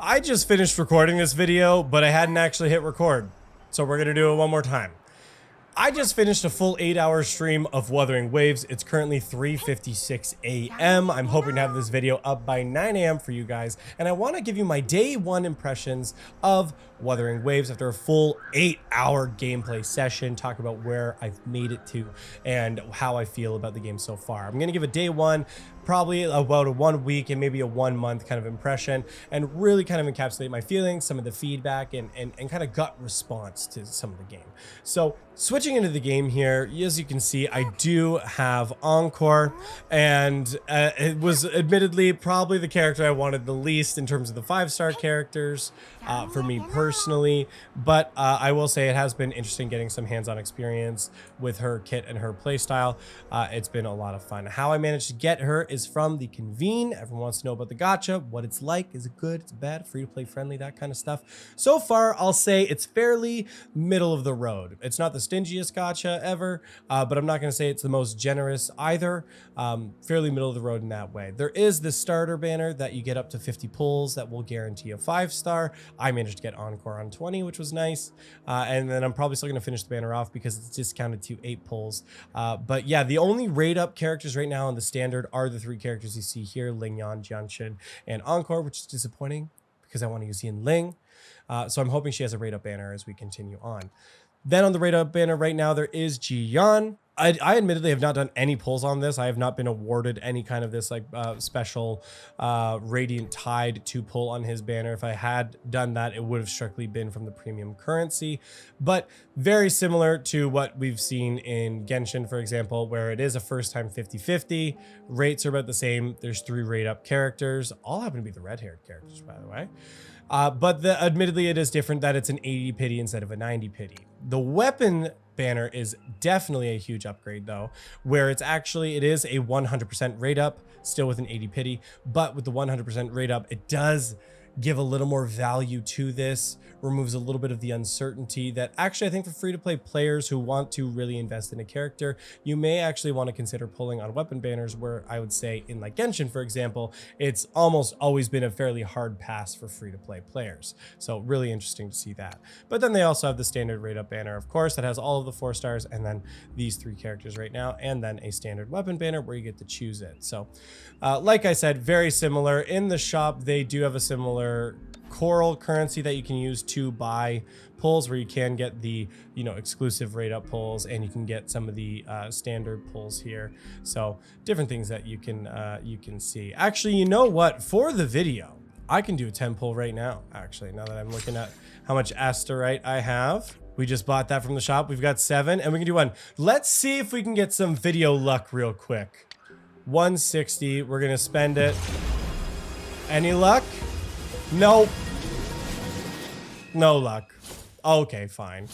I just finished recording this video, but I hadn't actually hit record. So we're gonna do it one more time. I just finished a full 8-hour stream of Wuthering Waves. It's currently 3:56 a.m. I'm hoping to have this video up by 9 a.m. for you guys. And I want to give you my day one impressions of Wuthering Waves after a full 8-hour gameplay session. Talk about where I've made it to and how I feel about the game so far. I'm going to give a day one, probably about a 1 week and maybe a 1 month kind of impression, and really kind of encapsulate my feelings, some of the feedback, and kind of gut response to some of the game. So switching into the game here, as you can see, I do have Encore, and it was admittedly probably the character I wanted the least in terms of the 5-star characters for me personally, but I will say it has been interesting getting some hands-on experience with her kit and her playstyle. It's been a lot of fun. How I managed to get her is from the convene. Everyone wants to know about the gacha, what it's like, is it good, it's bad, free to play, friendly, that kind of stuff. So far, I'll say it's fairly middle of the road. It's not the stingiest gacha ever, but I'm not going to say it's the most generous either. Fairly middle of the road in that way. There is this starter banner that you get up to 50 pulls that will guarantee a 5-star. I managed to get Encore on 20, which was nice. And then I'm probably still going to finish the banner off because it's discounted to 8 pulls. But yeah, the only rate up characters right now in the standard are the 3 characters you see here, Ling Yan, Jianshin, and Encore, which is disappointing because I want to use Yin Ling. So I'm hoping she has a rate up banner as we continue on. Then on the rate up banner right now, there is Ji Yan. I admittedly have not done any pulls on this. I have not been awarded any kind of this like special Radiant Tide to pull on his banner. If I had done that, it would have strictly been from the premium currency, but very similar to what we've seen in Genshin, for example, where it is a first time 50-50. Rates are about the same. There's 3 rate up characters. All happen to be the red-haired characters, by the way. But admittedly, it is different that it's an 80 pity instead of a 90 pity. The weapon banner is definitely a huge upgrade though, where it is a 100% rate up, still with an 80 pity, but with the 100% rate up, it does give a little more value to this, removes a little bit of the uncertainty that actually I think for free-to-play players who want to really invest in a character, you may actually want to consider pulling on weapon banners, where I would say in like Genshin, for example, it's almost always been a fairly hard pass for free-to-play players. So really interesting to see that. But then they also have the standard rate-up banner, of course, that has all of the 4 stars, and then these 3 characters right now, and then a standard weapon banner where you get to choose it. So like I said, very similar. In the shop, they do have a similar coral currency that you can use to buy pulls, where you can get the exclusive rate up pulls, and you can get some of the standard pulls here. So different things that you can see. Actually, you know what, for the video I can do a 10 pull right now. Actually, now that I'm looking at how much asterite I have, we just bought that from the shop. We've got 7 and we can do 1. Let's see if we can get some video luck real quick. 160, we're gonna spend it. Any luck? Nope. No luck. Okay, fine.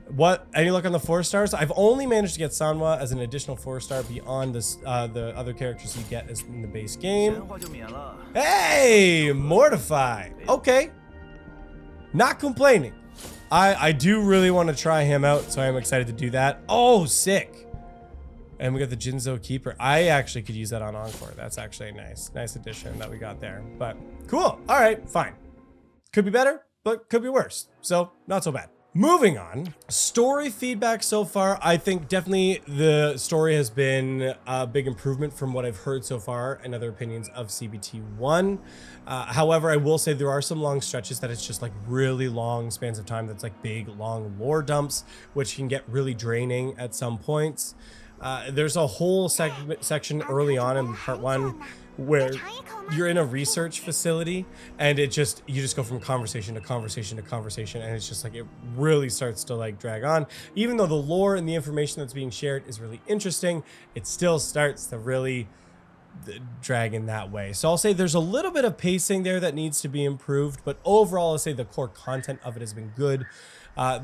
What? Any luck on the 4 stars? I've only managed to get Sanwa as an additional 4-star beyond this, the other characters you get as in the base game. Hey, Mortify. Okay. Not complaining. I do really want to try him out, so I'm excited to do that. Oh, sick. And we got the Jinzo Keeper. I actually could use that on Encore. That's actually a nice addition that we got there. But cool. All right, fine. Could be better, but could be worse. So not so bad. Moving on. Story feedback so far. I think definitely the story has been a big improvement from what I've heard so far and other opinions of CBT 1. However, I will say there are some long stretches that it's just like really long spans of time. That's like big, long lore dumps, which can get really draining at some points. There's a whole section early on in part 1 where you're in a research facility, and you just go from conversation to conversation to conversation, and it's just like it really starts to like drag on. Even though the lore and the information that's being shared is really interesting, it still starts to really drag in that way. So I'll say there's a little bit of pacing there that needs to be improved, but overall I'll say the core content of it has been good.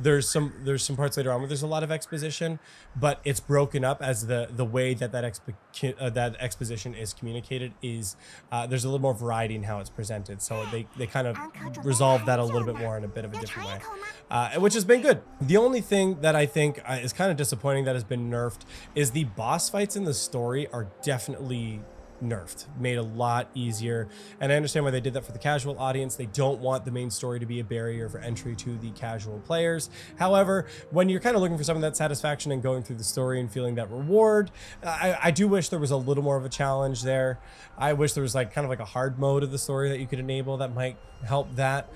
There's some parts later on where there's a lot of exposition, but it's broken up as the way that exposition is communicated is there's a little more variety in how it's presented. So they kind of resolve that a little bit more in a bit of a different way, which has been good. The only thing that I think is kind of disappointing that has been nerfed is the boss fights in the story are definitely nerfed, made a lot easier. And I understand why they did that for the casual audience. They don't want the main story to be a barrier for entry to the casual players. However, when you're kind of looking for some of that satisfaction and going through the story and feeling that reward, I do wish there was a little more of a challenge there. I wish there was like kind of like a hard mode of the story that you could enable that might help that,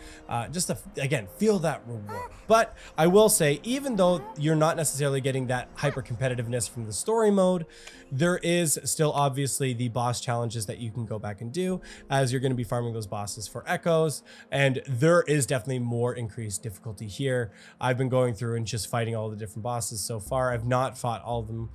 just to, again, feel that reward. But I will say, even though you're not necessarily getting that hyper competitiveness from the story mode, there is still obviously the boss challenges that you can go back and do as you're going to be farming those bosses for echoes. And there is definitely more increased difficulty here. I've been going through and just fighting all the different bosses so far. I've not fought all of them,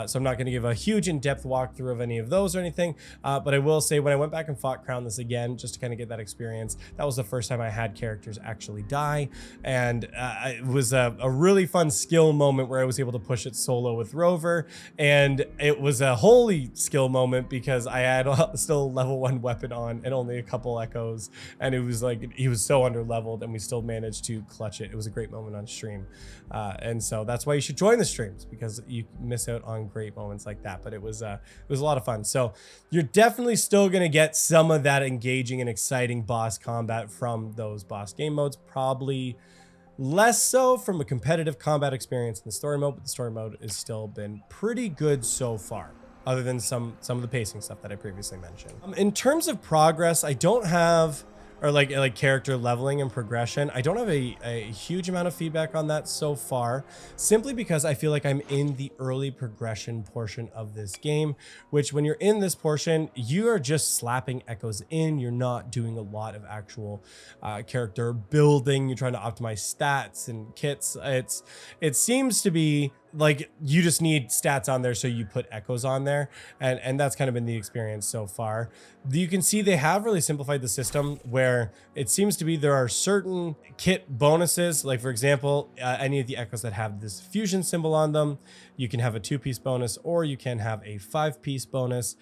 so I'm not going to give a huge in-depth walkthrough of any of those or anything. But I will say, when I went back and fought Crown this again, just to kind of get that experience, that was the first time I had characters actually die. And it was a really fun skill moment where I was able to push it solo with Rover. And it was a holy skill moment because I had still level 1 weapon on and only a couple echoes. And it was like, he was so under leveled and we still managed to clutch it. It was a great moment on stream. And so that's why you should join the streams, because you miss out on great moments like that. But it was a lot of fun. So you're definitely still going to get some of that engaging and exciting boss combat from those boss game modes, probably less so from a competitive combat experience in the story mode, but the story mode has still been pretty good so far, other than some of the pacing stuff that I previously mentioned. In terms of progress, I don't have, or like character leveling and progression, I don't have a huge amount of feedback on that so far, simply because I feel like I'm in the early progression portion of this game, which when you're in this portion, you are just slapping echoes in. You're not doing a lot of actual character building. You're trying to optimize stats and kits. It seems to be like you just need stats on there, so you put echoes on there, and that's kind of been the experience so far. You can see they have really simplified the system, where it seems to be there are certain kit bonuses, like for example, any of the echoes that have this fusion symbol on them, you can have a 2-piece bonus, or you can have a 5-piece bonus,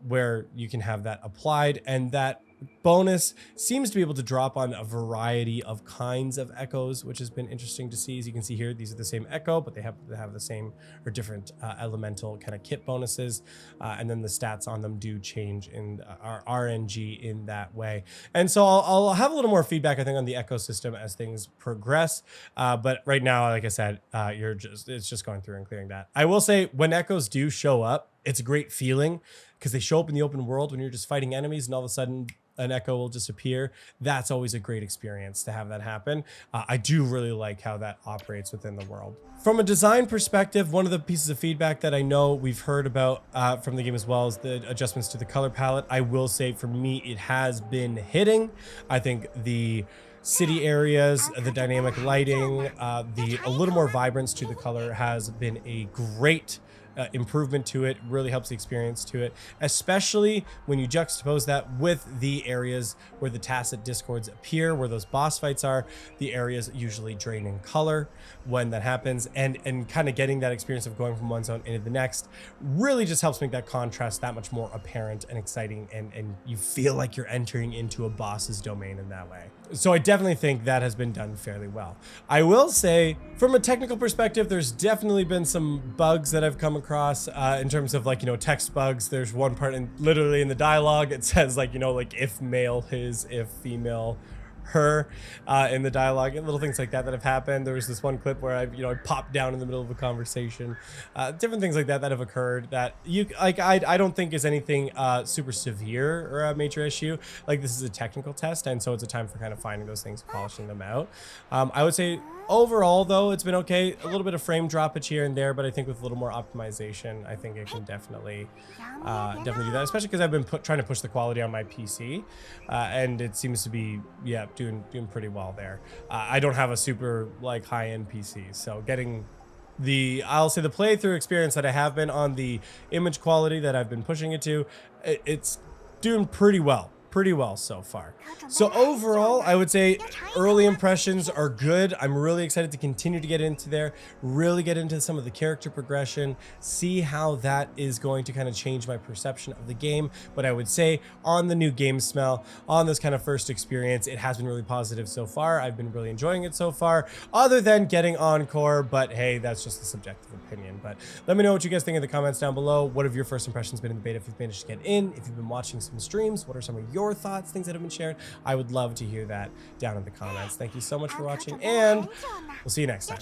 where you can have that applied, and that bonus seems to be able to drop on a variety of kinds of echoes, which has been interesting to see. As you can see here, these are the same echo, but they have the same or different elemental kind of kit bonuses, and then the stats on them do change in our RNG in that way. And so I'll have a little more feedback, I think, on the ecosystem as things progress, but right now, like I said, it's just going through and clearing that. I will say, when echoes do show up, it's a great feeling, because they show up in the open world when you're just fighting enemies, and all of a sudden an echo will disappear. That's always a great experience to have that happen. I do really like how that operates within the world. From a design perspective, one of the pieces of feedback that I know we've heard about from the game as well is the adjustments to the color palette. I will say, for me, it has been hitting. I think the city areas, the dynamic lighting, a little more vibrance to the color has been a great improvement to it. Really helps the experience to it, especially when you juxtapose that with the areas where the tacit discords appear, where those boss fights are. The areas usually drain in color when that happens, and kind of getting that experience of going from one zone into the next really just helps make that contrast that much more apparent and exciting, and you feel like you're entering into a boss's domain in that way. So I definitely think that has been done fairly well. I will say, from a technical perspective, there's definitely been some bugs that I've come across in terms of, like, text bugs. There's one part literally in the dialogue, it says like if male his, if female her, in the dialogue, and little things like that have happened. There was this one clip where I popped down in the middle of a conversation. Different things like that have occurred that I don't think is anything super severe or a major issue. Like, this is a technical test, and so it's a time for kind of finding those things, polishing them out. I would say overall, though, it's been okay. A little bit of frame droppage here and there, but I think with a little more optimization, I think it can definitely do that, especially because I've been trying to push the quality on my PC, and it seems to be, yeah, doing pretty well there. I don't have a super high-end PC, so getting I'll say the playthrough experience that I have been on, the image quality that I've been pushing it to, it's doing pretty well pretty well so far. So overall, I would say early impressions are good. I'm really excited to continue to get into there, really get into some of the character progression, see how that is going to kind of change my perception of the game. But I would say on the new game smell, on this kind of first experience, it has been really positive so far. I've been really enjoying it so far, other than getting Encore, but hey, that's just a subjective opinion. But let me know what you guys think in the comments down below. What have your first impressions been in the beta if you've managed to get in? If you've been watching some streams, what are some of your thoughts, things that have been shared? I would love to hear that down in the comments. Thank you so much for watching, and we'll see you next time.